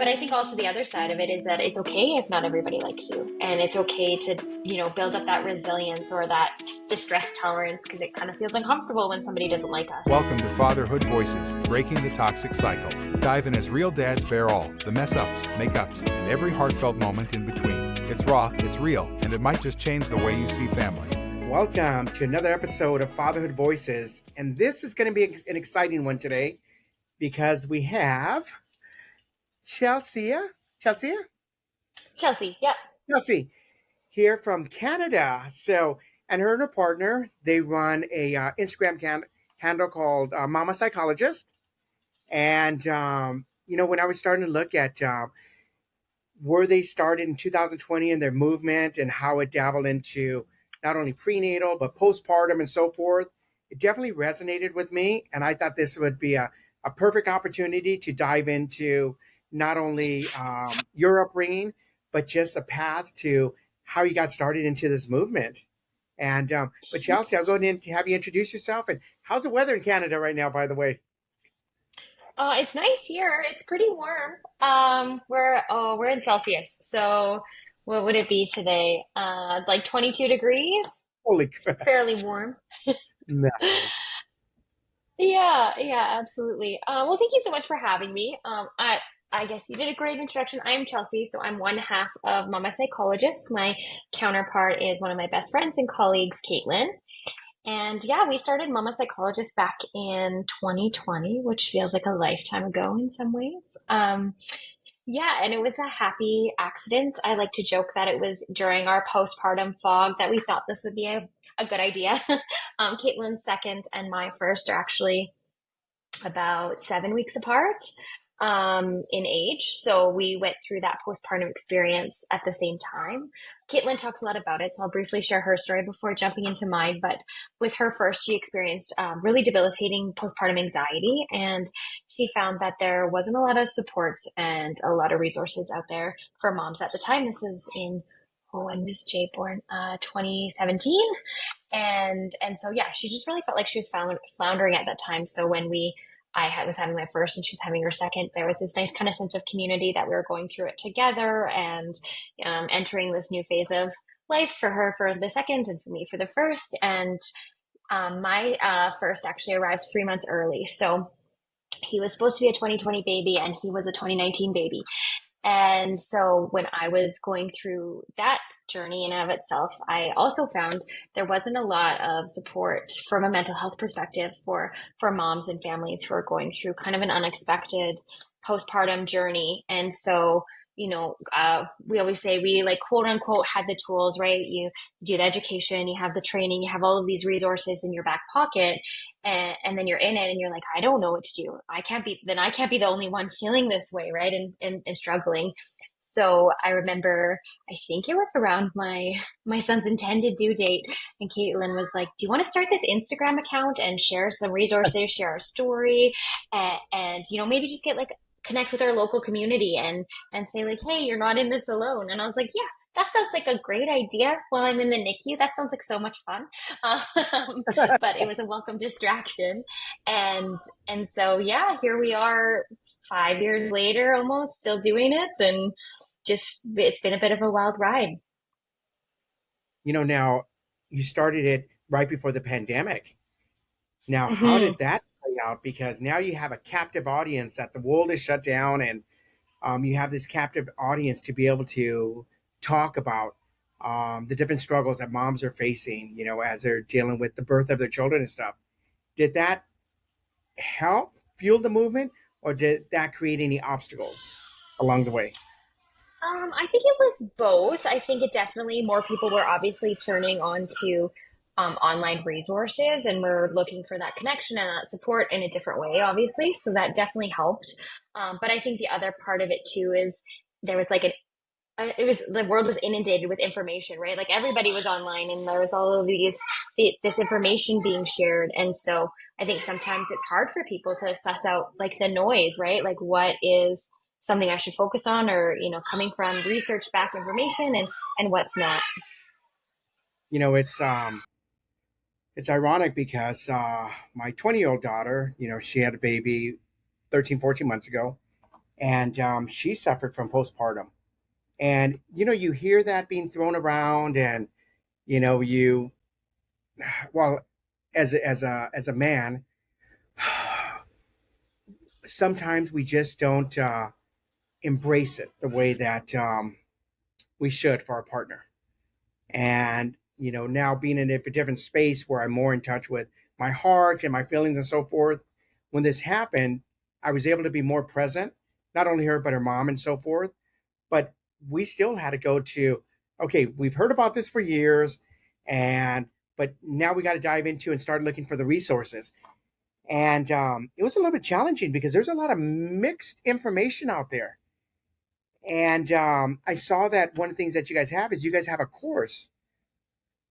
But I think also the other side of it is that it's okay if not everybody likes you. And it's okay to, build up that resilience or that distress tolerance because it kind of feels uncomfortable when somebody doesn't like us. Welcome to Fatherhood Voices, breaking the toxic cycle. Dive in as real dads bear all, the mess ups, make ups, and every heartfelt moment in between. It's raw, it's real, and it might just change the way you see family. Welcome to another episode of Fatherhood Voices. And this is going to be an exciting one today because we have Chelsea, Yeah. here from Canada. And her and her partner, they run a Instagram handle called Mama Psychologist. And, when I was starting to look at where they started in 2020 and their movement and how it dabbled into not only prenatal, but postpartum and so forth, it definitely resonated with me. And I thought this would be a perfect opportunity to dive into not only your upbringing, but just a path to how you got started into this movement. And but Chelsea, I'll go in to have you introduce yourself. And how's the weather in Canada right now, by the way? It's nice here. It's pretty warm. We're in Celsius. So what would it be today? Like 22 degrees, Holy crap. fairly warm. Nice. Yeah, absolutely. Well, thank you so much for having me. I guess you did a great introduction. I'm Chelsea, so I'm one half of Mama Psychologist. My counterpart is one of my best friends and colleagues, Caitlin. And yeah, we started Mama Psychologist back in 2020, which feels like a lifetime ago in some ways. Yeah, and it was a happy accident. I like to joke that it was during our postpartum fog that we thought this would be a good idea. Caitlin's second and my first are actually about 7 weeks apart in age. So we went through that postpartum experience at the same time. Caitlin talks a lot about it, so I'll briefly share her story before jumping into mine. But with her first, she experienced really debilitating postpartum anxiety, and she found that there wasn't a lot of supports and a lot of resources out there for moms at the time. This was in when was Jay born? 2017. And so yeah, she just really felt like she was floundering at that time. So when I was having my first and she was having her second, there was this nice kind of sense of community that we were going through it together and entering this new phase of life for her for the second and for me for the first. And my first actually arrived 3 months early. So he was supposed to be a 2020 baby and he was a 2019 baby. And so when I was going through that journey in and of itself, I also found there wasn't a lot of support from a mental health perspective for moms and families who are going through kind of an unexpected postpartum journey. And so, we always say we like quote unquote had the tools, right? You do the education, you have the training, you have all of these resources in your back pocket, and then you're in it and you're like, I don't know what to do. I can't be the only one feeling this way, right? And struggling. So I remember, I think it was around my son's intended due date, and Caitlin was like, "Do you want to start this Instagram account and share some resources, share our story, and maybe just get like connect with our local community and say like, hey, you're not in this alone." And I was like, yeah, that sounds like a great idea while I'm in the NICU. That sounds like so much fun. But it was a welcome distraction. And so, yeah, here we are 5 years later, almost still doing it. And it's been a bit of a wild ride. Now you started it right before the pandemic. Now, how Mm-hmm. did that play out? Because now you have a captive audience that the world is shut down, and you have this captive audience to be able to talk about the different struggles that moms are facing, as they're dealing with the birth of their children and stuff. Did that help fuel the movement, or did that create any obstacles along the way? I think it was both. I think it definitely more people were obviously turning on to online resources and we're looking for that connection and that support in a different way, obviously. So that definitely helped. But I think the other part of it too is there was like the world was inundated with information, right? Like everybody was online and there was all of this information being shared. And so I think sometimes it's hard for people to suss out like the noise, right? Like what is something I should focus on or, coming from research back information and what's not. It's ironic because my 20-year-old daughter, she had a baby 13, 14 months ago. and she suffered from postpartum. And you hear that being thrown around, and you well, as a man, sometimes we just don't embrace it the way that we should for our partner. And now being in a different space where I'm more in touch with my heart and my feelings and so forth, when this happened, I was able to be more present, not only her but her mom and so forth. But we still had to go to, okay, we've heard about this for years, and but now we got to dive into and start looking for the resources. And it was a little bit challenging because there's a lot of mixed information out there. And I saw that one of the things that you guys have is you guys have a course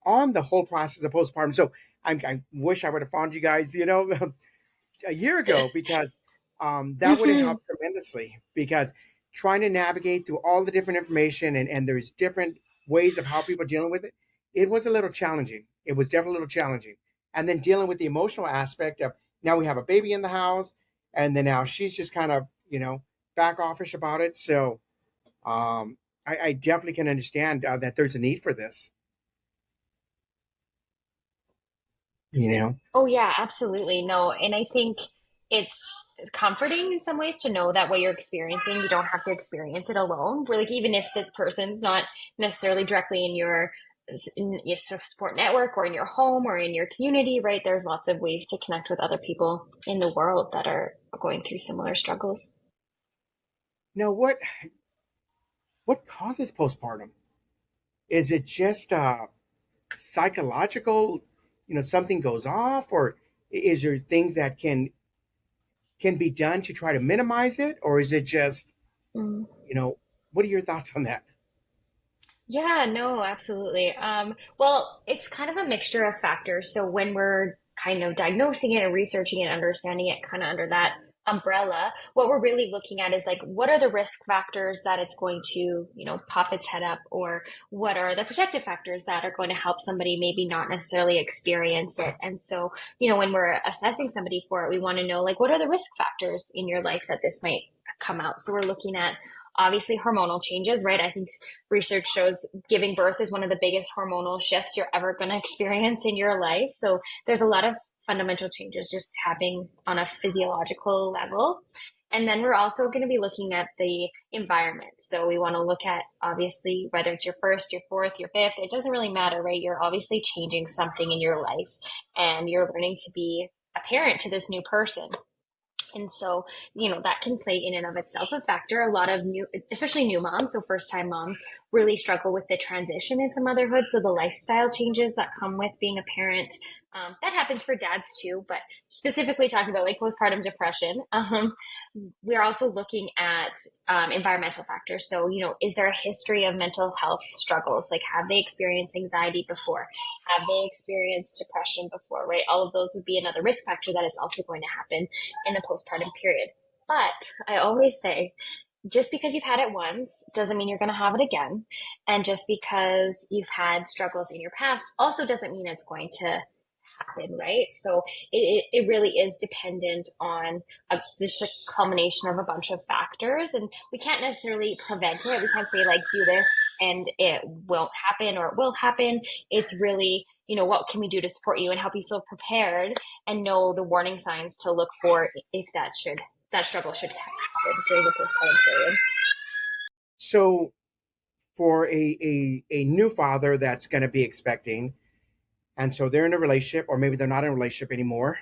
on the whole process of postpartum. So I wish I would have found you guys, a year ago, because that would have Hmm. helped tremendously. Because trying to navigate through all the different information, and there's different ways of how people are dealing with it, it was a little challenging. It was definitely a little challenging. And then dealing with the emotional aspect of, now we have a baby in the house, and then now she's just kind of, back offish about it. So I definitely can understand that there's a need for this, you know. Oh yeah, absolutely. No, and I think it's comforting in some ways to know that what you're experiencing, you don't have to experience it alone. Where like even if this person's not necessarily directly in your sort of support network or in your home or in your community, right? There's lots of ways to connect with other people in the world that are going through similar struggles. Now, what causes postpartum? Is it just psychological? Something goes off, or is there things that can be done to try to minimize it, or is it just Mm. you know? What are your thoughts on that? Yeah, no, absolutely. Well, it's kind of a mixture of factors. So when we're kind of diagnosing it and researching it, understanding it kind of under that umbrella, what we're really looking at is like, what are the risk factors that it's going to, pop its head up, or what are the protective factors that are going to help somebody maybe not necessarily experience it. And so, when we're assessing somebody for it, we want to know like, what are the risk factors in your life that this might come out. So we're looking at obviously hormonal changes, right? I think research shows giving birth is one of the biggest hormonal shifts you're ever going to experience in your life. So there's a lot of fundamental changes just happening on a physiological level. And then we're also going to be looking at the environment. So we want to look at obviously whether it's your first, your fourth, your fifth, it doesn't really matter, right? You're obviously changing something in your life and you're learning to be a parent to this new person. And so, that can play in and of itself a factor. A lot of new, especially new moms, so first time moms, really struggle with the transition into motherhood. So the lifestyle changes that come with being a parent, that happens for dads too, but specifically talking about like postpartum depression, we're also looking at environmental factors. So, is there a history of mental health struggles? Like, have they experienced anxiety before? Have they experienced depression before, right? All of those would be another risk factor that it's also going to happen in the postpartum period. But I always say, just because you've had it once doesn't mean you're going to have it again. And just because you've had struggles in your past also doesn't mean it's going to happen, right? So it really is dependent on just a culmination of a bunch of factors. And we can't necessarily prevent it. We can't say, like, do this and it won't happen or it will happen. It's really, what can we do to support you and help you feel prepared and know the warning signs to look for if that struggle should happen during the postpartum period. So, for a new father that's going to be expecting, and so they're in a relationship, or maybe they're not in a relationship anymore,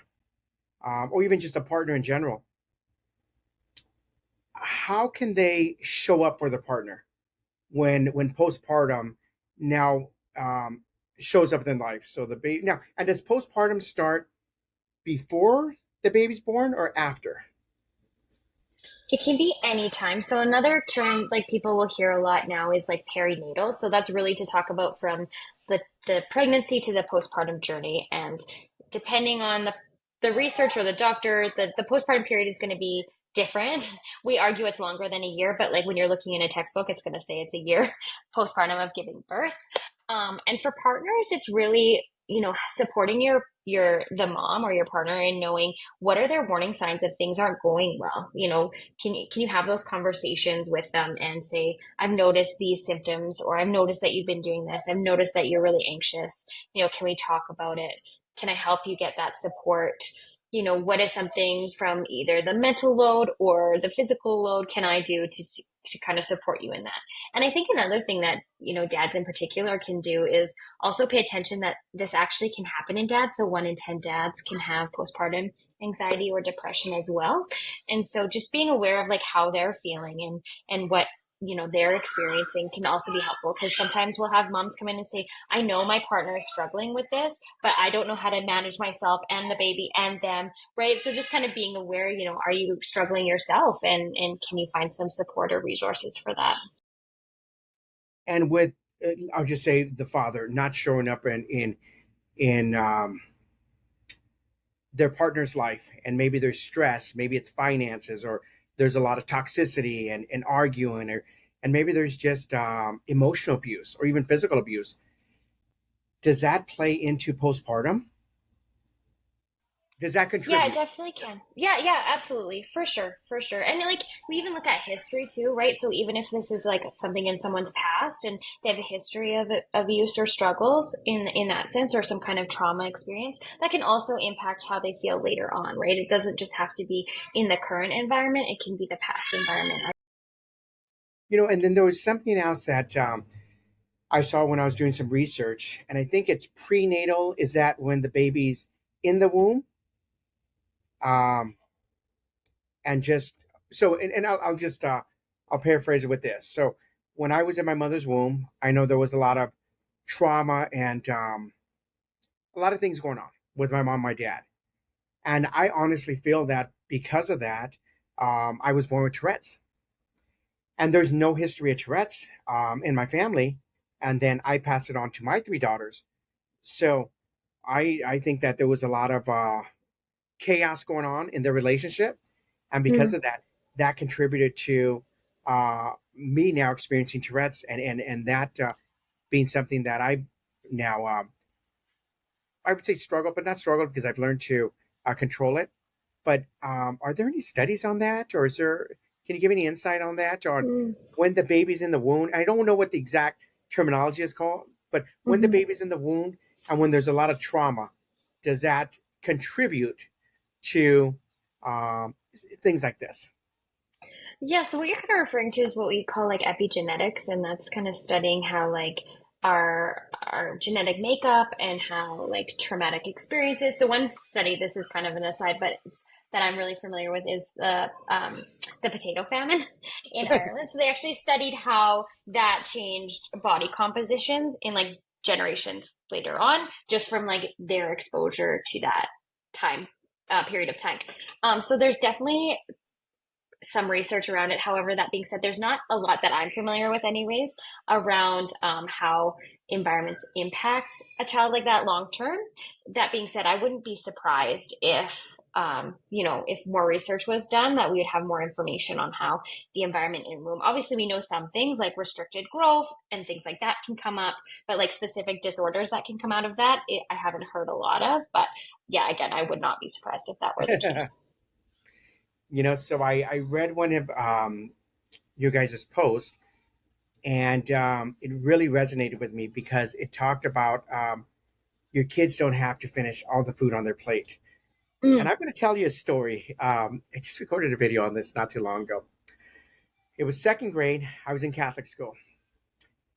or even just a partner in general, how can they show up for their partner when postpartum now shows up in life? So the baby now, and does postpartum start before the baby's born or after? It can be any time. So another term like people will hear a lot now is like perinatal. So that's really to talk about from the pregnancy to the postpartum journey. And depending on the research or the doctor, the postpartum period is going to be different. We argue it's longer than a year, but like when you're looking in a textbook, it's going to say it's a year postpartum of giving birth. And for partners, it's really supporting the mom or your partner in knowing what are their warning signs if things aren't going well. Can you have those conversations with them and say, I've noticed these symptoms, or I've noticed that you've been doing this. I've noticed that you're really anxious. Can we talk about it? Can I help you get that support? What is something from either the mental load or the physical load can I do to kind of support you in that? And I think another thing that, dads in particular can do is also pay attention that this actually can happen in dads. So 1 in 10 dads can have postpartum anxiety or depression as well. And so just being aware of like how they're feeling and what they're experiencing can also be helpful, because sometimes we'll have moms come in and say, I know my partner is struggling with this, but I don't know how to manage myself and the baby and them, right? So just kind of being aware, are you struggling yourself, and can you find some support or resources for that? And with, I'll just say, the father not showing up in their partner's life, and maybe there's stress, maybe it's finances, or there's a lot of toxicity and arguing, and maybe there's just emotional abuse or even physical abuse. Does that play into postpartum? Does that Yeah, it contribute? definitely can. Yeah, yeah, absolutely. For sure, for sure. And like we even look at history too, right? So even if this is like something in someone's past and they have a history of abuse or struggles in that sense, or some kind of trauma experience, that can also impact how they feel later on, right? It doesn't just have to be in the current environment, it can be the past environment. And then there was something else that I saw when I was doing some research, and I think it's prenatal. Is that when the baby's in the womb? Um, and just so, and I'll just I'll paraphrase it with this. So when I was in my mother's womb, I know there was a lot of trauma and a lot of things going on with my mom, and my dad, and I honestly feel that because of that, I was born with Tourette's, and there's no history of Tourette's in my family, and then I passed it on to my 3 daughters. So I think that there was a lot of chaos going on in their relationship, and because Mm. of that, that contributed to me now experiencing Tourette's, and that being something that I now I would say struggle, but not struggle, because I've learned to control it. But are there any studies on that, or is there? Can you give any insight on that, on Mm. when the baby's in the womb? I don't know what the exact terminology is called, but when the Mhm. baby's in the womb and when there's a lot of trauma, does that contribute to um, things like this? Yeah, so what you're kind of referring to is what we call like epigenetics, and that's kind of studying how like our genetic makeup and how like traumatic experiences. So one study, this is kind of an aside, but it's that I'm really familiar with, is the potato famine in Ireland. So they actually studied how that changed body composition in like generations later on, just from like their exposure to that time period of time. So there's definitely some research around it. However, that being said, there's not a lot that I'm familiar with, anyways, around how environments impact a child like that long term. That being said, I wouldn't be surprised if, if more research was done, that we would have more information on how the environment in womb. Obviously, we know some things like restricted growth and things like that can come up, but like specific disorders that can come out of that, I haven't heard a lot of. But yeah, again, I would not be surprised if that were the case. So I read one of your guys' post, and it really resonated with me because it talked about your kids don't have to finish all the food on their plate. And Mm. I'm going to tell you a story. I just recorded a video on this not too long ago. It was second grade. I was in Catholic school,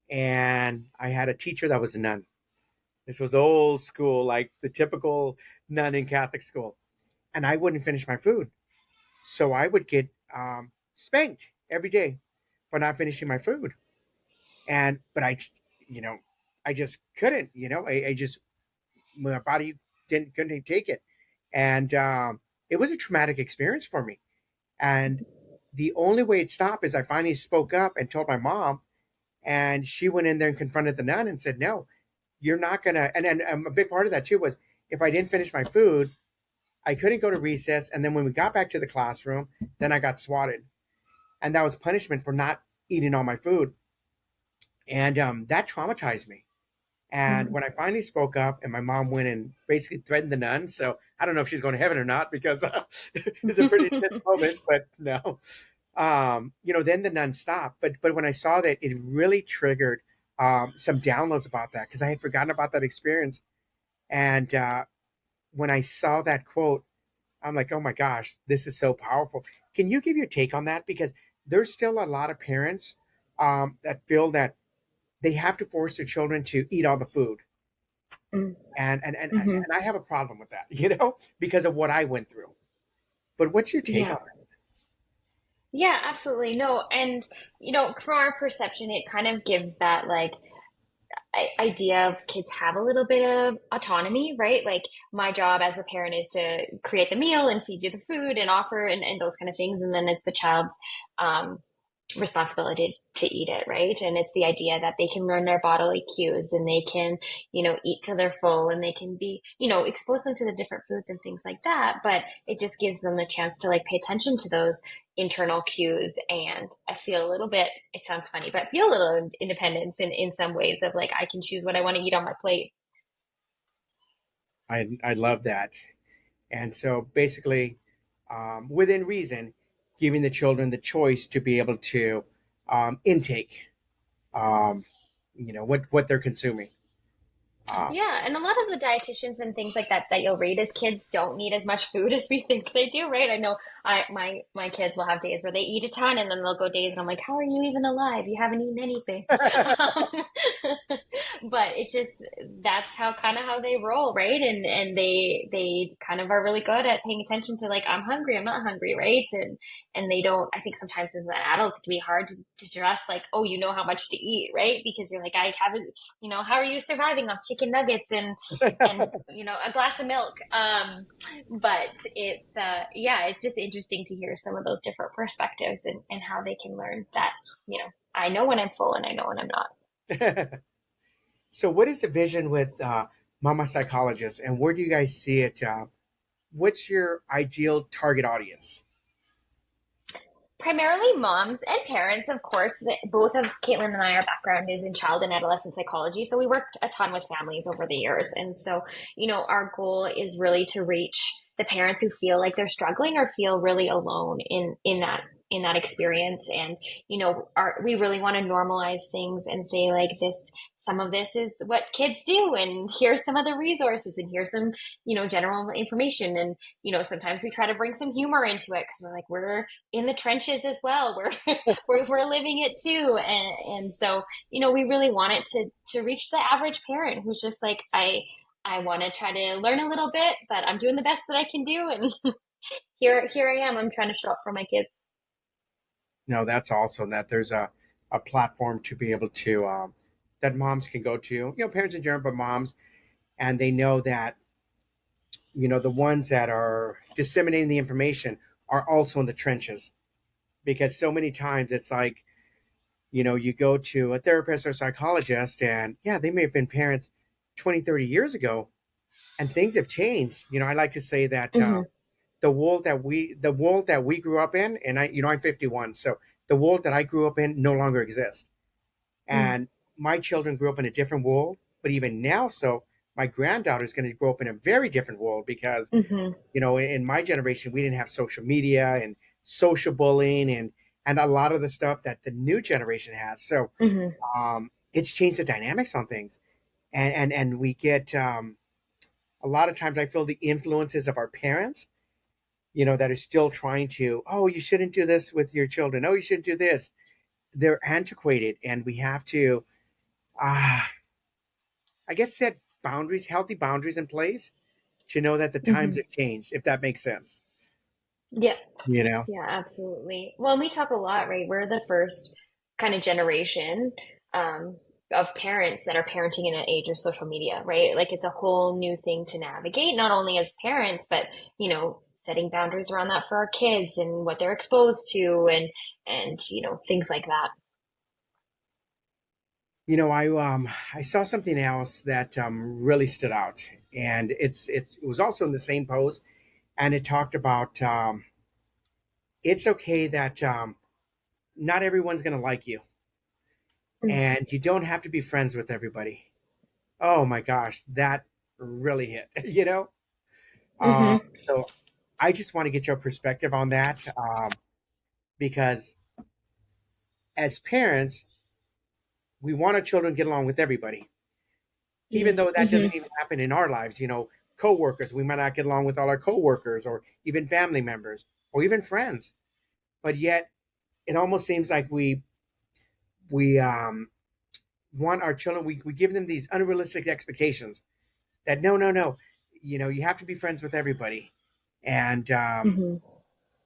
and I had a teacher that was a nun. This was old school, like the typical nun in Catholic school. And I wouldn't finish my food. So I would get spanked every day for not finishing my food. But you know, I just couldn't, I just, my body couldn't take it. And it was a traumatic experience for me. And the only way it stopped is I finally spoke up and told my mom, and she went in there and confronted the nun and said, no, you're not going to. And a big part of that too was, if I didn't finish my food, I couldn't go to recess. And then when we got back to the classroom, then I got swatted. And that was punishment for not eating all my food. And that traumatized me. And Mhm. when I finally spoke up, and my mom went and basically threatened the nun, so I don't know if she's going to heaven or not because it's a pretty tense moment. But no, then the nun stopped. But when I saw that, it really triggered some downloads about that because I had forgotten about that experience. And when I saw that quote, I'm like, oh my gosh, this is so powerful. Can you give your take on that? Because there's still a lot of parents that feel that they have to force their children to eat all the food. Mhm. Mhm. And I have a problem with that, because of what I went through. But what's your take Yeah. on Yeah, absolutely. No, and from our perception, it kind of gives that like idea of kids have a little bit of autonomy, right? Like my job as a parent is to create the meal and feed you the food and offer and those kind of things. And then it's the child's um, responsibility to eat it, right? And it's the idea that they can learn their bodily cues and they can, eat till they're full and they can be, expose them to the different foods and things like that. But it just gives them the chance to like pay attention to those internal cues. And I feel a little bit, it sounds funny, but I feel a little independence in some ways of like, I can choose what I want to eat on my plate. I love that. And so basically, within reason, giving the children the choice to be able to intake, um, what they're consuming. Uh, Yeah, and a lot of the dietitians and things like that that you'll read as kids don't need as much food as we think they do, right? I know my kids will have days where they eat a ton and then they'll go days and I'm like, how are you even alive? You haven't eaten anything. Um, but it's just that's how kind of how they roll, right? And they kind of are really good at paying attention to like I'm hungry, I'm not hungry, right? And they don't. I think sometimes as an adult it can be hard to trust like, oh, you know how much to eat, right? Because you're like, I haven't, how are you surviving off chicken nuggets and a glass of milk? But it's yeah, it's just interesting to hear some of those different perspectives and how they can learn that I know when I'm full and I know when I'm not. so, what is the vision with Mama Psychologist, and where do you guys see it? What's your ideal target audience? Primarily moms and parents, of course. Both of Caitlin and I, our background is in child and adolescent psychology. So we worked a ton with families over the years. And so, our goal is really to reach the parents who feel like they're struggling or feel really alone in that experience. And, we really want to normalize things and say like some of this is what kids do. And here's some other resources and here's some, general information. And, sometimes we try to bring some humor into it because we're in the trenches as well. We're living it too, and so we really want it to reach the average parent who's just like I want to try to learn a little bit, but I'm doing the best that I can do, and here I am. I'm trying to show up for my kids. That's awesome that there's a platform to be able to that moms can go to, parents in general, but moms, and they know that the ones that are disseminating the information are also in the trenches because so many times it's like you go to a therapist or psychologist and yeah, they may have been parents 20, 30 years ago and things have changed. I like to say that Hmm. the world that we grew up in, and I'm 51, so the world that I grew up in no longer exists. And my children grew up in a different world, but even now, so my granddaughter is going to grow up in a very different world because Hmm. in my generation we didn't have social media and social bullying and a lot of the stuff that the new generation has. So Hmm. it's changed the dynamics on things, and we get a lot of times I feel the influences of our parents, that are still trying to, oh, you shouldn't do this with your children, oh, you shouldn't do this. They're antiquated, and we have to uh, I guess set boundaries, healthy boundaries in place to know that the times Hmm. have changed, if that makes sense. Yeah. You know, Yeah, absolutely. Well, we talk a lot, right? We're the first kind of generation um, of parents that are parenting in an age of social media, right? Like it's a whole new thing to navigate, not only as parents, but setting boundaries around that for our kids and what they're exposed to, and things like that. I saw something else that really stood out, and it was also in the same post, and it talked about it's okay that not everyone's going to like you, Mm. and you don't have to be friends with everybody. Oh my gosh, that really hit, Hmm. So I just want to get your perspective on that, because as parents, we want our children to get along with everybody, even though that Hmm. doesn't even happen in our lives. Coworkers, we might not get along with all our coworkers, or even family members, or even friends. But yet, it almost seems like we want our children. We give them these unrealistic expectations that no, no, no, you have to be friends with everybody. And Hmm.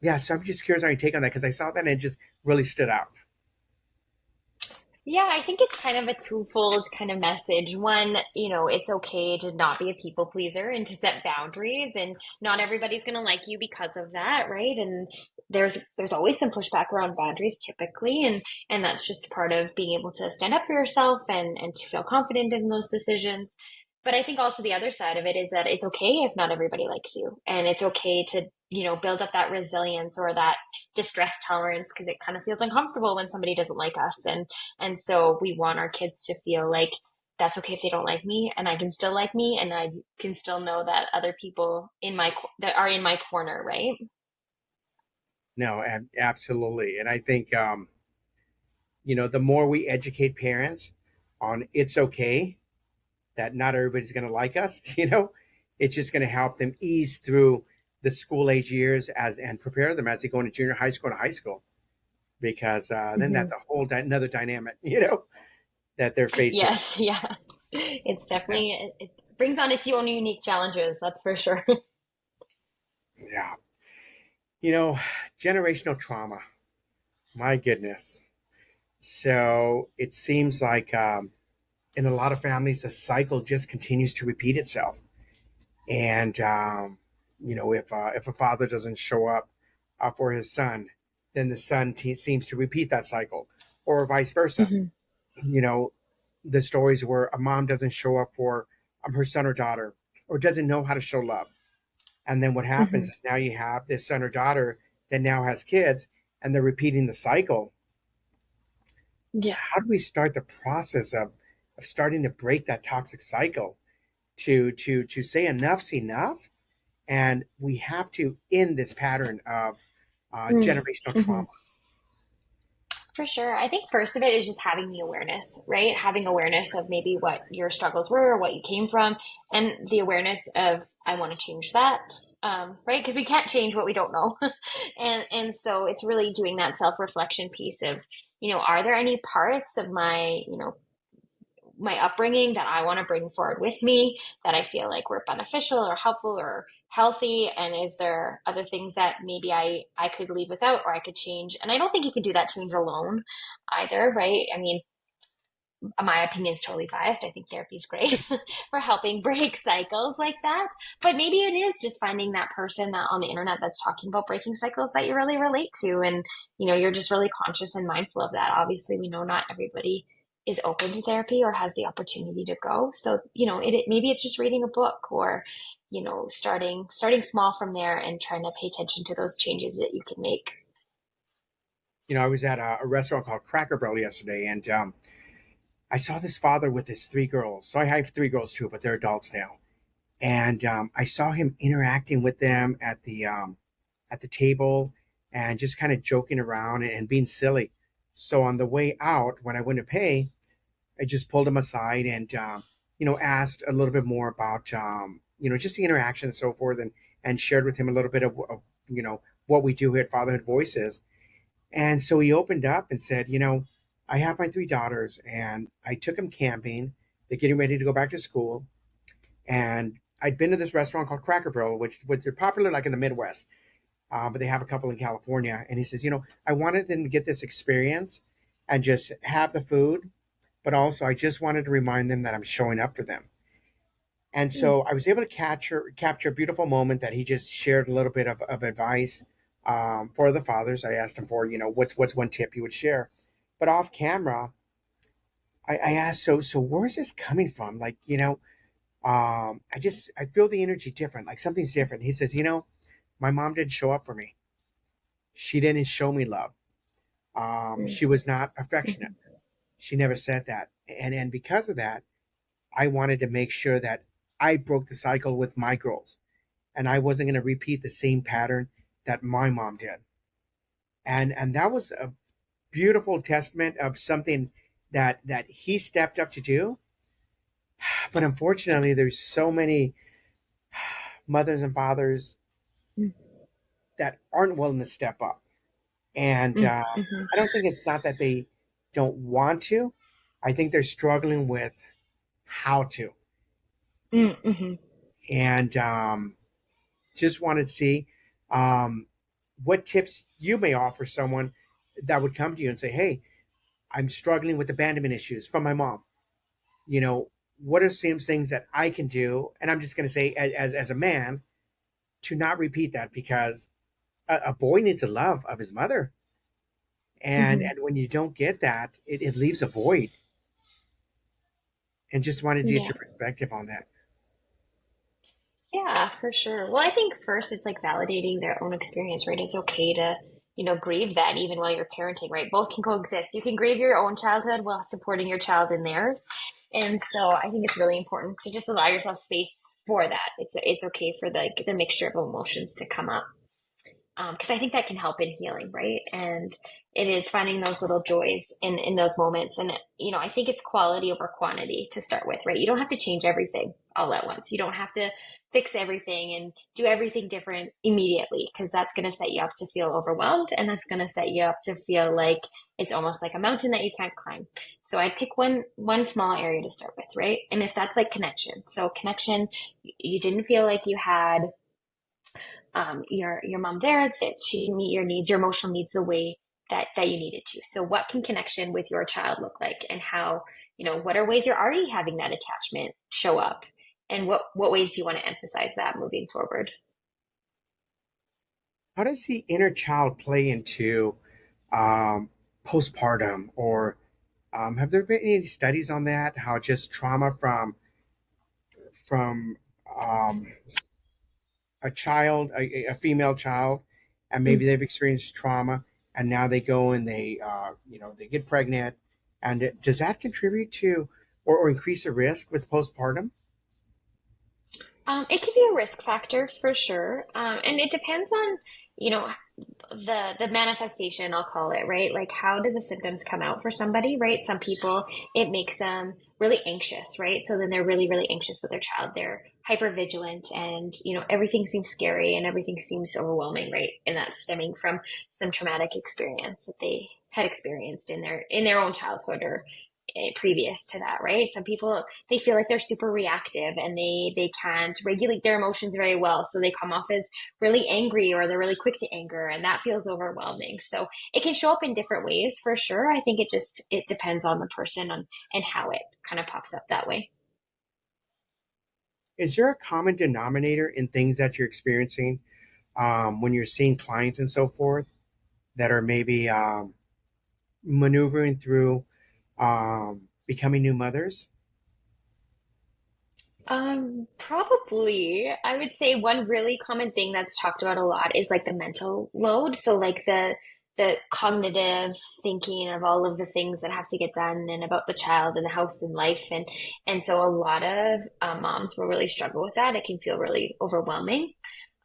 yeah, so I'm just curious on your take on that, because I saw that and it just really stood out. Yeah, I think it's kind of a twofold kind of message. One, it's okay to not be a people pleaser and to set boundaries, and not everybody's going to like you because of that, right? And there's always some pushback around boundaries typically, and that's just part of being able to stand up for yourself and to feel confident in those decisions. But I think also the other side of it is that it's okay if not everybody likes you, and it's okay to, build up that resilience or that distress tolerance, because it kind of feels uncomfortable when somebody doesn't like us. And so we want our kids to feel like that's okay if they don't like me, and I can still like me, and I can still know that other people that are in my corner, right? No, absolutely. And I think, the more we educate parents on it's okay that not everybody's going to like us, it's just going to help them ease through the school age years and prepare them as they go into junior high school and high school, because then Hmm. that's a whole another dynamic, that they're facing. Yes, yeah. It's Yeah. definitely, it brings on its own unique challenges, that's for sure. Yeah. You know, Generational trauma. My goodness. So it seems like, in a lot of families, the cycle just continues to repeat itself. And if a father doesn't show up for his son, then the son seems to repeat that cycle, or vice versa. Hmm. You know, the stories where a mom doesn't show up for her son or daughter, or doesn't know how to show love, and then what happens Hmm. is now you have this son or daughter that now has kids, and they're repeating the cycle. Yeah. How do we start the process of starting to break that toxic cycle, to say enough's enough, and we have to end this pattern of generational Mm-hmm. trauma? For sure. I think first of it is just having the awareness, right? Having awareness of maybe what your struggles were or what you came from, and the awareness of, I want to change that. Right? Because we can't change what we don't know. And so it's really doing that self-reflection piece of, are there any parts of my upbringing that I want to bring forward with me that I feel like were beneficial or helpful or healthy? And is there other things that maybe I could leave without or I could change? And I don't think you can do that change alone either, right? I mean, my opinion is totally biased. I think therapy is great for helping break cycles like that. But maybe it is just finding that person that on the internet that's talking about breaking cycles that you really relate to. And, you're just really conscious and mindful of that. Obviously, we know not everybody is open to therapy or has the opportunity to go. So, maybe it's just reading a book or, starting small from there and trying to pay attention to those changes that you can make. I was at a restaurant called Cracker Barrel yesterday, and I saw this father with his three girls. So I have three girls too, but they're adults now. And I saw him interacting with them at the table, and just kind of joking around and being silly. So on the way out, when I went to pay, I just pulled him aside and asked a little bit more about just the interaction and so forth, and shared with him a little bit of what we do here at Fatherhood Voices. And so he opened up and said, I have my three daughters, and I took them camping. They're getting ready to go back to school, and I'd been to this restaurant called Cracker Barrel, which they're popular like in the Midwest, but they have a couple in California. And he says, I wanted them to get this experience and just have the food, but also I just wanted to remind them that I'm showing up for them. And so I was able to capture a beautiful moment that he just shared a little bit of advice, for the fathers. I asked him for, what's one tip he would share, but off camera, I asked, so where's this coming from? Like, I feel the energy different, like something's different. He says, my mom didn't show up for me. She didn't show me love. She was not affectionate. Mm-hmm. She never said that, and because of that, I wanted to make sure that I broke the cycle with my girls, and I wasn't going to repeat the same pattern that my mom did. And that was a beautiful testament of something that he stepped up to do. But unfortunately, there's so many mothers and fathers that aren't willing to step up. And Mm-hmm. I don't think it's not that they don't want to. I think they're struggling with how to. Mm-hmm. And just wanted to see um, what tips you may offer someone that would come to you and say, "Hey, I'm struggling with abandonment issues from my mom. You know, what are some things that I can do?" And I'm just going to say, as a man, to not repeat that, because a boy needs the love of his mother, Mm-hmm. and when you don't get that, it leaves a void. And just wanted to get Yeah. your perspective on that. Yeah, for sure. Well, I think first it's like validating their own experience, right? It's okay to, grieve that even while you're parenting, right? Both can coexist. You can grieve your own childhood while supporting your child in theirs. And so I think it's really important to just allow yourself space for that. It's okay for the mixture of emotions to come up. Because I think that can help in healing, right? And it is finding those little joys in those moments. And, I think it's quality over quantity to start with, right? You don't have to change everything all at once. You don't have to fix everything and do everything different immediately, because that's going to set you up to feel overwhelmed. And that's going to set you up to feel like it's almost like a mountain that you can't climb. So I'd pick one small area to start with, right? And if that's like connection. So connection, you didn't feel like you had your mom there, that she can meet your needs, your emotional needs, the way that you needed to. So what can connection with your child look like, and how, what are ways you're already having that attachment show up, and what ways do you want to emphasize that moving forward? How does the inner child play into um, postpartum, or have there been any studies on that? How just trauma from um, a child, a female child, and maybe they've experienced trauma, and now they go and they get pregnant, and does that contribute to or increase the risk with postpartum? It can be a risk factor for sure, and it depends on, you know, the manifestation, I'll call it, right? Like, how do the symptoms come out for somebody, right? Some people, it makes them really anxious, right? So then they're really, really anxious with their child. They're hyper vigilant, and everything seems scary and everything seems overwhelming, right? And that's stemming from some traumatic experience that they had experienced in their own childhood, or previous to that, right? Some people, they feel like they're super reactive, and they can't regulate their emotions very well, so they come off as really angry, or they're really quick to anger, and that feels overwhelming. So it can show up in different ways for sure. I think it depends on the person, and how it kind of pops up that way. Is there a common denominator in things that you're experiencing when you're seeing clients and so forth that are maybe maneuvering through becoming new mothers? Probably, I would say one really common thing that's talked about a lot is like the mental load. So like the cognitive thinking of all of the things that have to get done, and about the child and the house and life, and so a lot of moms will really struggle with that. It can feel really overwhelming.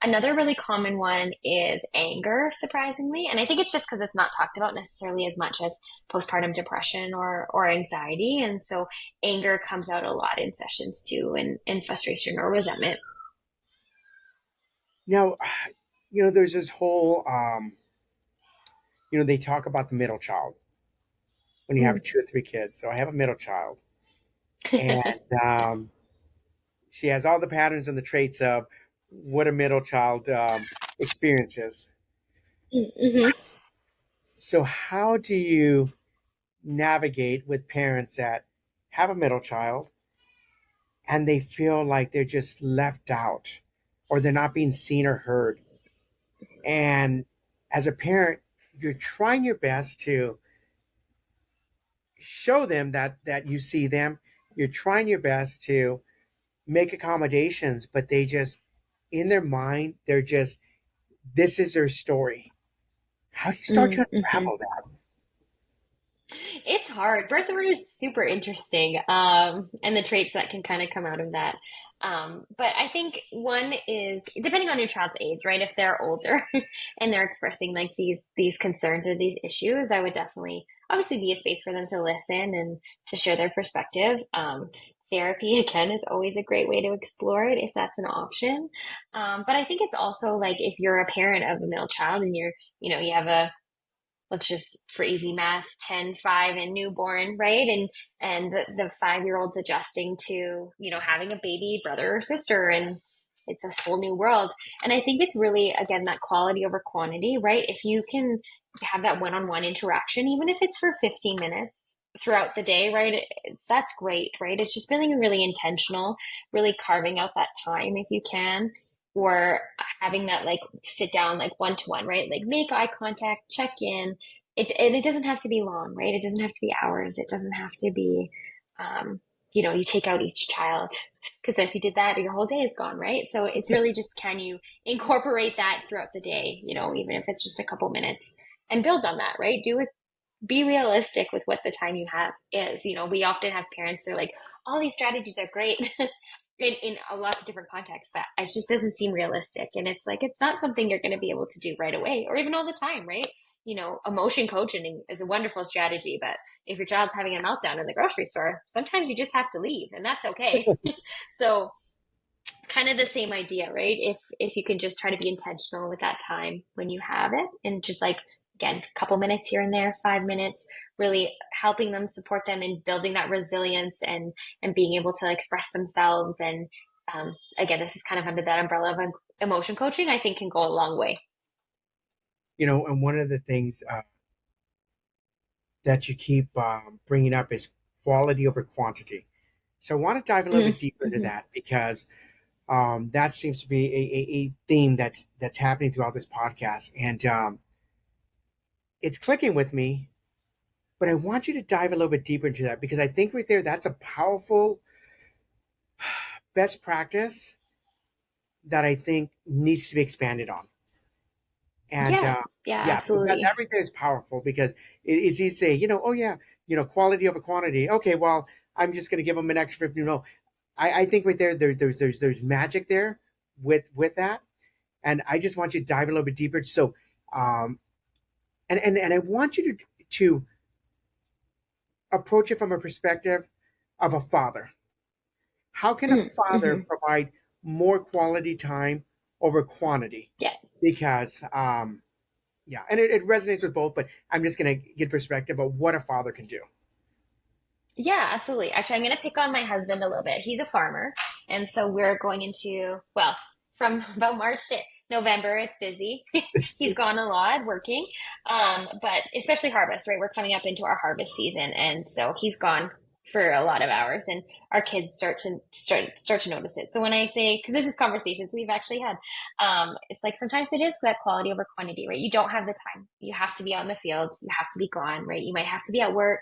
Another really common one is anger, surprisingly. And I think it's just because it's not talked about necessarily as much as postpartum depression or anxiety. And so anger comes out a lot in sessions too, and frustration or resentment. Now, there's this whole, they talk about the middle child when you have Mm. 2 or 3 kids. So I have a middle child, and she has all the patterns and the traits of what a middle child experiences. Mm-hmm. So, how do you navigate with parents that have a middle child and they feel like they're just left out, or they're not being seen or heard? And as a parent, you're trying your best to show them that you see them. You're trying your best to make accommodations, but they just, in their mind, they're just, this is their story. How do you start to Mm-hmm. unravel that? It's hard. Birth order is super interesting, and the traits that can kind of come out of that. But I think one is depending on your child's age, right? If they're older and they're expressing like these concerns or these issues, I would definitely obviously be a space for them to listen and to share their perspective. Therapy again is always a great way to explore it if that's an option. But I think it's also like if you're a parent of a middle child and you have a let's just for easy math 10, 5, and newborn, right? And the 5 year old's adjusting to having a baby brother or sister, and it's a whole new world. And I think it's really again that quality over quantity, right? If you can have that one-on-one interaction, even if it's for 15 minutes throughout the day, right? That's great, right? It's just feeling really intentional, really carving out that time if you can, or having that like sit down like one to one, right? Like make eye contact, check in. And it doesn't have to be long, right? It doesn't have to be hours. It doesn't have to be, um, you take out each child because if you did that, your whole day is gone, right? So it's really just can you incorporate that throughout the day, even if it's just a couple minutes and build on that, right? Do it be realistic with what the time you have is. We often have parents that are like, all these strategies are great in lots of different contexts, but it just doesn't seem realistic. And it's like, it's not something you're going to be able to do right away or even all the time, right? Emotion coaching is a wonderful strategy, but if your child's having a meltdown in the grocery store, sometimes you just have to leave and that's okay. So kind of the same idea, right? If you can just try to be intentional with that time when you have it and just like again, a couple minutes here and there, 5 minutes, really helping them support them in building that resilience and being able to express themselves. And again, this is kind of under that umbrella of emotion coaching, I think can go a long way. And one of the things that you keep bringing up is quality over quantity. So I want to dive a little bit deeper into Mm-hmm. that because that seems to be a theme that's happening throughout this podcast, and it's clicking with me. But I want you to dive a little bit deeper into that because I think right there that's a powerful best practice that I think needs to be expanded on. And Yeah, yeah, yeah, because that absolutely. everything is powerful because it's easy to say, oh yeah, quality over quantity. Okay, well, I'm just going to give them an extra 50. No, I think right there's magic there with that, and I just want you to dive a little bit deeper. So, um, and I want you to approach it from a perspective of a father. How can a father Mm-hmm. provide more quality time over quantity? Yeah. Because yeah, and it resonates with both, but I'm just going to get perspective of what a father can do. Yeah, absolutely. Actually, I'm going to pick on my husband a little bit. He's a farmer. And so we're going into, well, from about March to November, it's busy. He's gone a lot working. But especially harvest, right? We're coming up into our harvest season. And so he's gone for a lot of hours and our kids start to notice it. So when I say, because this is conversations we've actually had, it's like sometimes it is that quality over quantity, right? You don't have the time. You have to be on the field. You have to be gone, right? You might have to be at work,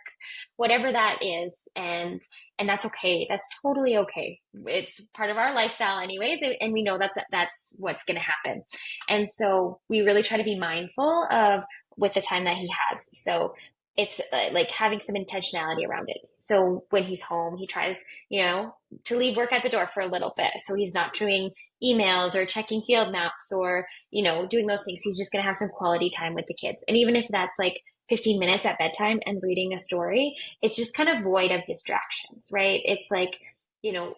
whatever that is, and that's okay. That's totally okay. It's part of our lifestyle anyways, and we know that's what's going to happen. And so we really try to be mindful of with the time that he has. So it's like having some intentionality around it. So when he's home, he tries, to leave work at the door for a little bit. So he's not doing emails or checking field maps or, doing those things. He's just going to have some quality time with the kids. And even if that's like 15 minutes at bedtime and reading a story, it's just kind of void of distractions, right? It's like,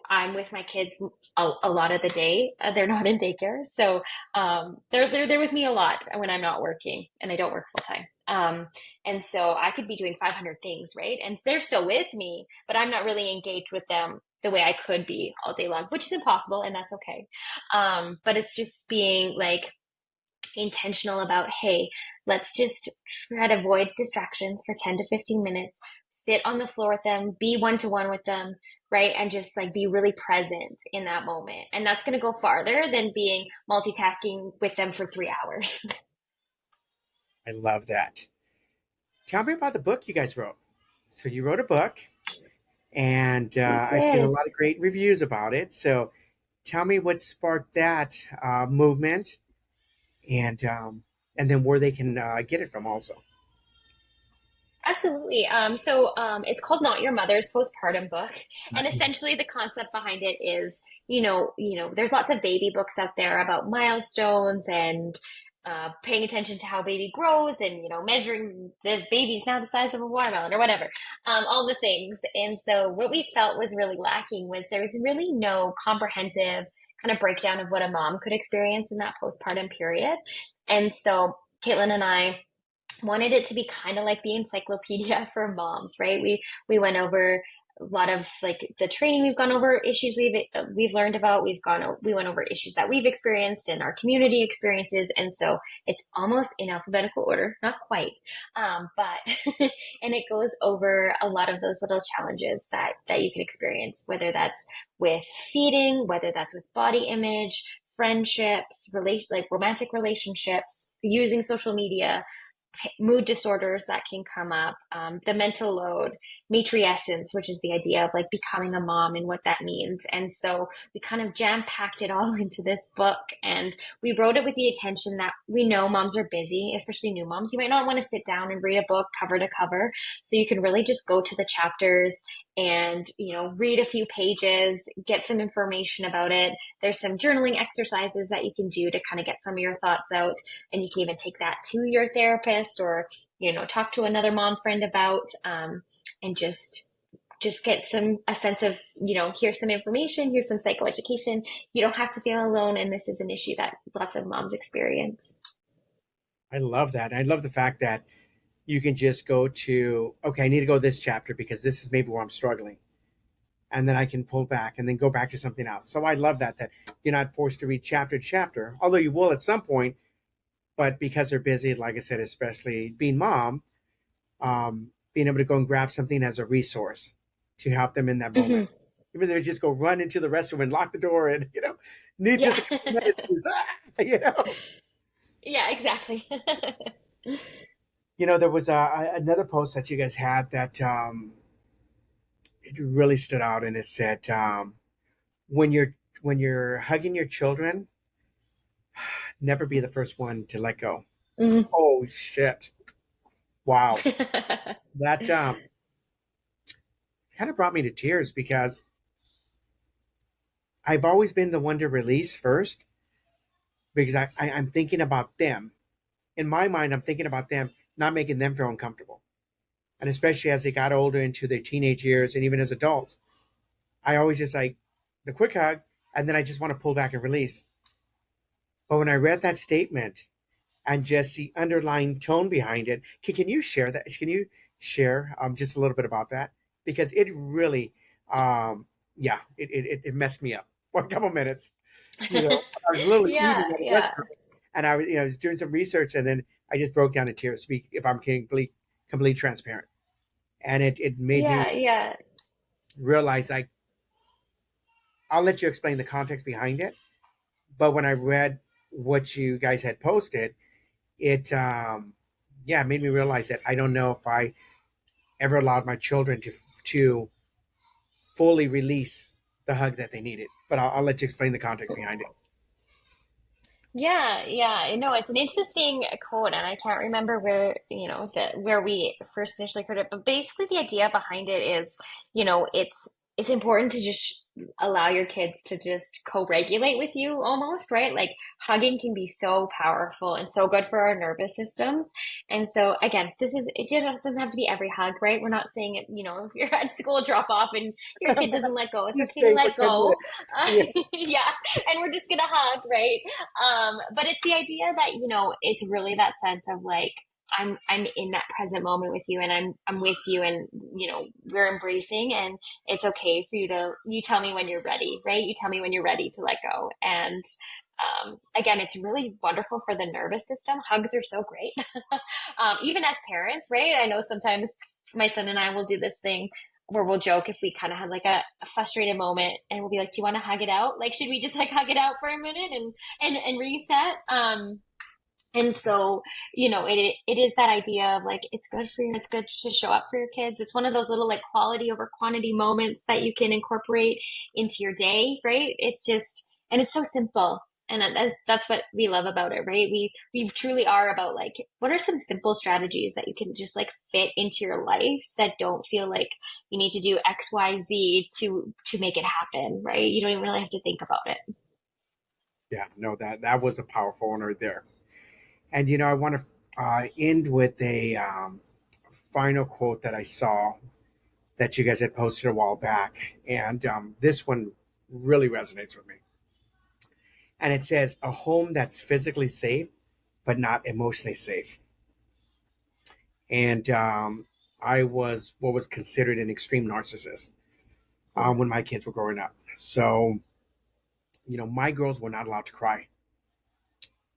I'm with my kids a lot of the day. They're not in daycare. So they're with me a lot when I'm not working and I don't work full time. And so I could be doing 500 things, right? And they're still with me, but I'm not really engaged with them the way I could be all day long, which is impossible, and that's okay. But it's just being like intentional about, hey, let's just try to avoid distractions for 10 to 15 minutes, sit on the floor with them, be one to one with them, right? And just like be really present in that moment. And that's going to go farther than being multitasking with them for 3 hours. I love that. Tell me about the book you guys wrote. So you wrote a book, and We I've seen a did. lot of great reviews about it. So tell me what sparked that movement, and then where they can get it from also. Absolutely. It's called Not Your Mother's Postpartum Book. And essentially the concept behind it is, there's lots of baby books out there about milestones and paying attention to how baby grows and, measuring the baby's now the size of a watermelon or whatever, all the things. And so what we felt was really lacking was there was really no comprehensive kind of breakdown of what a mom could experience in that postpartum period. And so Caitlin and I wanted it to be kind of like the encyclopedia for moms, right? We went over a lot of like the training, we've gone over issues we've learned about, we went over issues that we've experienced and our community experiences, and so it's almost in alphabetical order, not quite, but and it goes over a lot of those little challenges that you can experience, whether that's with feeding, whether that's with body image, friendships, like romantic relationships, using social media, mood disorders that can come up, the mental load, matrescence, which is the idea of like becoming a mom and what that means. And so we kind of jam packed it all into this book, and we wrote it with the intention that we know moms are busy, especially new moms. You might not want to sit down and read a book cover to cover. So you can really just go to the chapters and, read a few pages, get some information about it. There's some journaling exercises that you can do to kind of get some of your thoughts out, and you can even take that to your therapist or talk to another mom friend about, and just get a sense of, here's some information, here's some psychoeducation. You don't have to feel alone, and this is an issue that lots of moms experience. I love that. I love the fact that you can just go to, okay, I need to go this chapter because this is maybe where I'm struggling. And then I can pull back and then go back to something else. So I love that you're not forced to read chapter to chapter, although you will at some point, but because they're busy, like I said, especially being mom, being able to go and grab something as a resource to help them in that moment. Mm-hmm. Even though they just go run into the restroom and lock the door and, need Yeah. just a couple minutes, you know. Yeah, exactly. There was another post that you guys had that it really stood out, and it said, when you're hugging your children, never be the first one to let go. Mm. Oh shit! Wow, that kind of brought me to tears because I've always been the one to release first because I'm thinking about them. In my mind, I'm thinking about them, not making them feel uncomfortable. And especially as they got older into their teenage years and even as adults, I always just like the quick hug and then I just want to pull back and release. But when I read that statement and just the underlying tone behind it, can you share that? Can you share just a little bit about that? Because it really, yeah, it messed me up for a couple minutes. I was literally Yeah, eating at a yeah. restaurant and I was, I was doing some research and then I just broke down in tears, speak if I'm completely transparent. And it made me Yeah, yeah. realize I'll let you explain the context behind it. But when I read what you guys had posted, it yeah, it made me realize that I don't know if I ever allowed my children to fully release the hug that they needed. But I'll let you explain the context behind it. Yeah, yeah, I know it's an interesting quote, and I can't remember where we first initially heard it, but basically the idea behind it is, it's important to just allow your kids to just co-regulate with you almost, right? Like hugging can be so powerful and so good for our nervous systems. And so again, it just doesn't have to be every hug, right? We're not saying it, if you're at school drop off and your kid doesn't let go, it's Just okay to stay for let 10 go. minutes. Yeah. Yeah, and we're just gonna hug, right? But it's the idea that, it's really that sense of like, I'm in that present moment with you, and I'm with you, and we're embracing, and it's okay for you tell me when you're ready, right? You tell me when you're ready to let go. And again, it's really wonderful for the nervous system. Hugs are so great. Even as parents, right? I know sometimes my son and I will do this thing where we'll joke if we kind of have like a frustrated moment, and we'll be like, do you want to hug it out? Like, should we just like hug it out for a minute and reset? And so, it is that idea of like, it's good for you. It's good to show up for your kids. It's one of those little like quality over quantity moments that you can incorporate into your day, right? It's just, and it's so simple. And that's what we love about it, right? We truly are about like, what are some simple strategies that you can just like fit into your life that don't feel like you need to do XYZ to make it happen, right? You don't even really have to think about it. Yeah, no, that was a powerful one right there. And I want to end with a final quote that I saw that you guys had posted a while back, and this one really resonates with me. And it says, "A home that's physically safe, but not emotionally safe." And I was what was considered an extreme narcissist when my kids were growing up. So, my girls were not allowed to cry.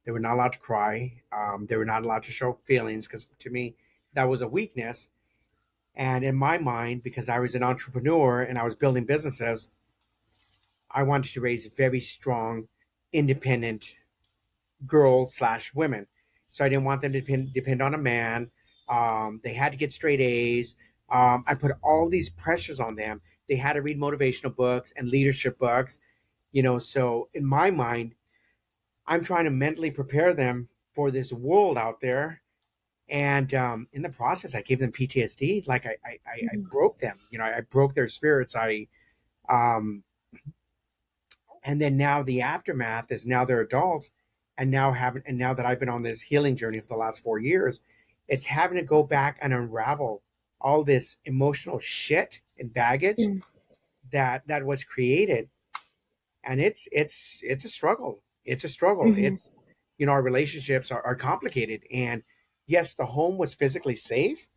They were not allowed to cry. They were not allowed to show feelings because to me, that was a weakness. And in my mind, because I was an entrepreneur and I was building businesses, I wanted to raise very strong, independent girls slash women. So I didn't want them to depend on a man. They had to get straight A's. I put all these pressures on them. They had to read motivational books and leadership books. So in my mind, I'm trying to mentally prepare them for this world out there. And in the process, I gave them PTSD. Like I Mhm. broke them. I broke their spirits. Um, and then now the aftermath is now they're adults, and now that I've been on this healing journey for the last 4 years, it's having to go back and unravel all this emotional shit and baggage Mhm. that was created, and it's a struggle. It's a struggle. Mhm. It's our relationships are complicated, and yes, the home was physically safe,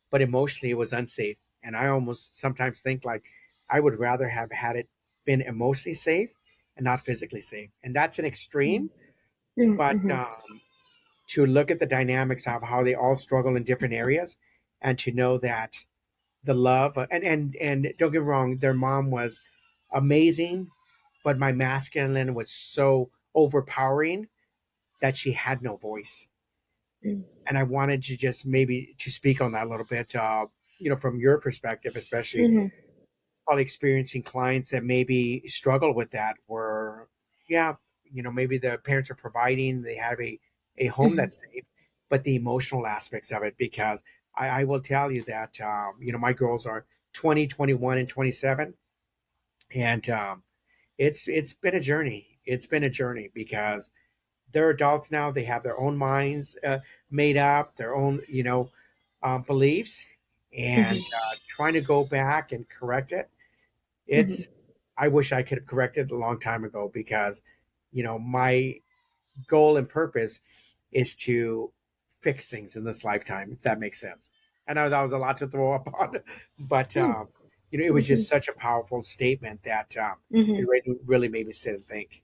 but emotionally it was unsafe. And I almost sometimes think like I would rather have had it been emotionally safe and not physically safe. And that's an extreme, Mhm. but Mhm. to look at the dynamics of how they all struggle in different areas, and to know that the love and don't get me wrong, their mom was amazing, but my masculine was so overpowering that she had no voice. And I wanted to just maybe to speak on that a little bit, from your perspective, especially Mhm. probably experiencing clients that maybe struggle with that, where, yeah, maybe the parents are providing, they have a home Mhm. that's safe, but the emotional aspects of it, because I will tell you that, my girls are 20, 21, and 27. And it's been a journey. It's been a journey because they're adults now. They have their own minds made up, their own, beliefs, Mhm. and trying to go back and correct it. Mhm. It's I wish I could have corrected it a long time ago, because my goal and purpose is to fix things in this lifetime, if that makes sense. I know that was a lot to throw up on, but it was Mhm. just such a powerful statement that it Mhm. really made me sit and think.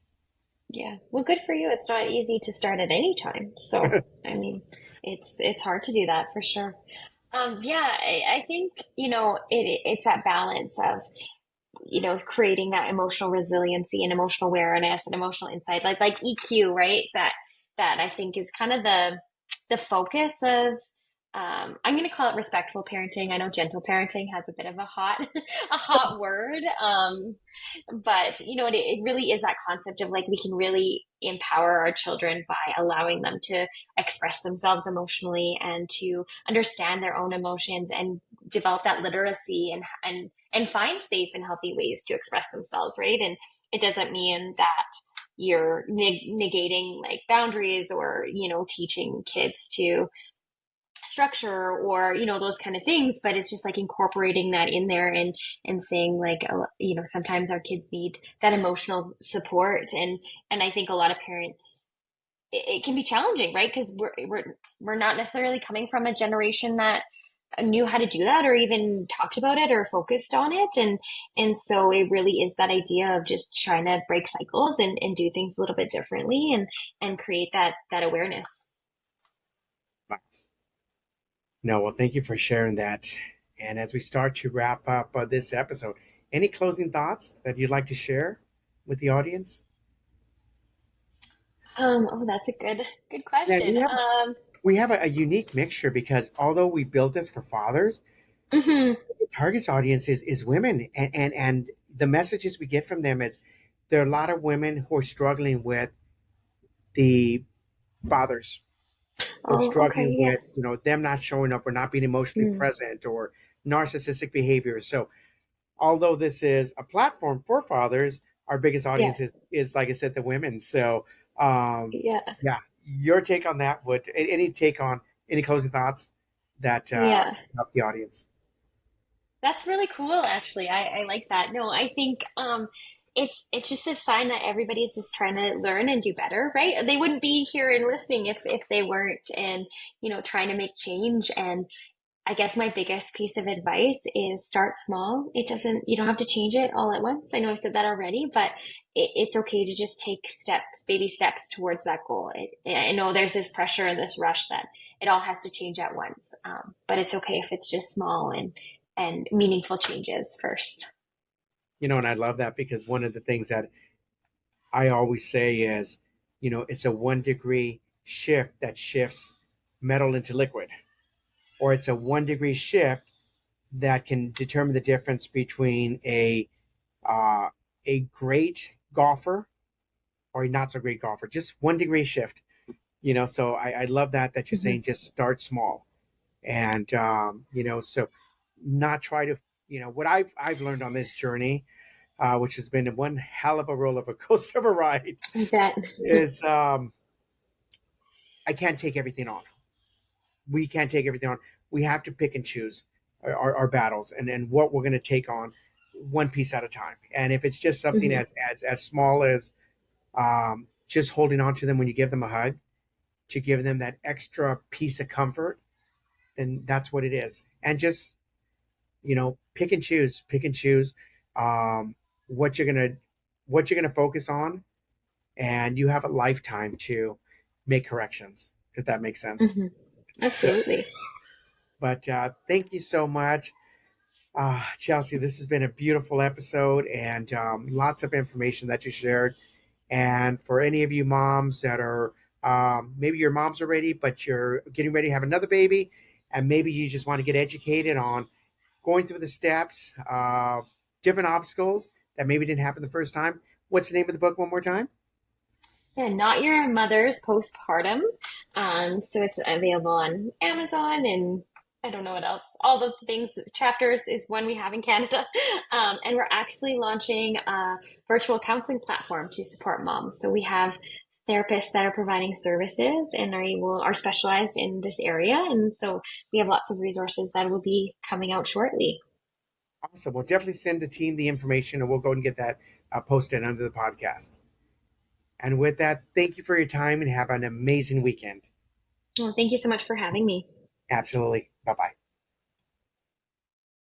Yeah. Well, good for you. It's not easy to start at any time. So, I mean, it's hard to do that for sure. Yeah, I think, it's that balance of, creating that emotional resiliency and emotional awareness and emotional insight, like EQ, right? That I think is kind of the focus of I'm going to call it respectful parenting. I know gentle parenting has a bit of a hot a hot word, but it really is that concept of like we can really empower our children by allowing them to express themselves emotionally and to understand their own emotions and develop that literacy and find safe and healthy ways to express themselves, right? And it doesn't mean that you're negating like boundaries or teaching kids to structure or those kind of things, but it's just like incorporating that in there and saying like sometimes our kids need that emotional support. And I think a lot of parents, it can be challenging, right? Because we're not necessarily coming from a generation that knew how to do that or even talked about it or focused on it. And so it really is that idea of just trying to break cycles and do things a little bit differently and create that awareness. No, well, thank you for sharing that. And as we start to wrap up this episode, any closing thoughts that you'd like to share with the audience? Oh, that's a good And question. we have a unique mixture, because although we built this for fathers, Mhm. the target audience is women, and the messages we get from them is there are a lot of women who are struggling with the fathers. They're Oh, okay, struggling yeah. with, them not showing up or not being emotionally Mm, present or narcissistic behavior. So although this is a platform for fathers, our biggest yeah, audience is like I said, the women. So um, yeah, yeah, your take on that would any take on any closing thoughts that yeah. help the audience? That's really cool, actually. I like that. No, I think it's just a sign that everybody's just trying to learn and do better, right? They wouldn't be here and listening if they weren't, and trying to make change. And I guess my biggest piece of advice is start small. You don't have to change it all at once. I know I said that already, but it's okay to just take steps, baby steps towards that goal. I know there's this pressure and this rush that it all has to change at once. But it's okay if it's just small and meaningful changes first. And I love that because one of the things that I always say is, it's a 1 degree shift that shifts metal into liquid, or it's a 1 degree shift that can determine the difference between uh, a great golfer or a not so great golfer. Just 1 degree shift, So I love that you're Hmm. saying just start small, and so not try to, what I've learned on this journey, which has been one hell of a roller coaster of a ride, I bet. is I can't take everything on. We can't take everything on. We have to pick and choose our battles and what we're going to take on one piece at a time. And if it's just something Hmm. as small as just holding on to them when you give them a hug, to give them that extra piece of comfort, then that's what it is. And just pick and choose um, what you're gonna focus on, and you have a lifetime to make corrections, if that makes sense. Hmm. So, Absolutely. but thank you so much, Chelsea. This has been a beautiful episode and lots of information that you shared. And for any of you moms that are maybe your mom's already, but you're getting ready to have another baby, and maybe you just want to get educated on going through the steps, different obstacles that maybe didn't happen the first time. What's the name of the book one more time? Yeah, Not Your Mother's Postpartum. So it's available on Amazon and I don't know what else. All those things. Chapters is one we have in Canada. And we're actually launching a virtual counseling platform to support moms. So we have therapists that are providing services and are specialized in this area. And so we have lots of resources that will be coming out shortly. Awesome. We'll definitely send the team the information and we'll go and get that posted under the podcast. And with that, thank you for your time and have an amazing weekend. Well, thank you so much for having me. Absolutely. Bye bye.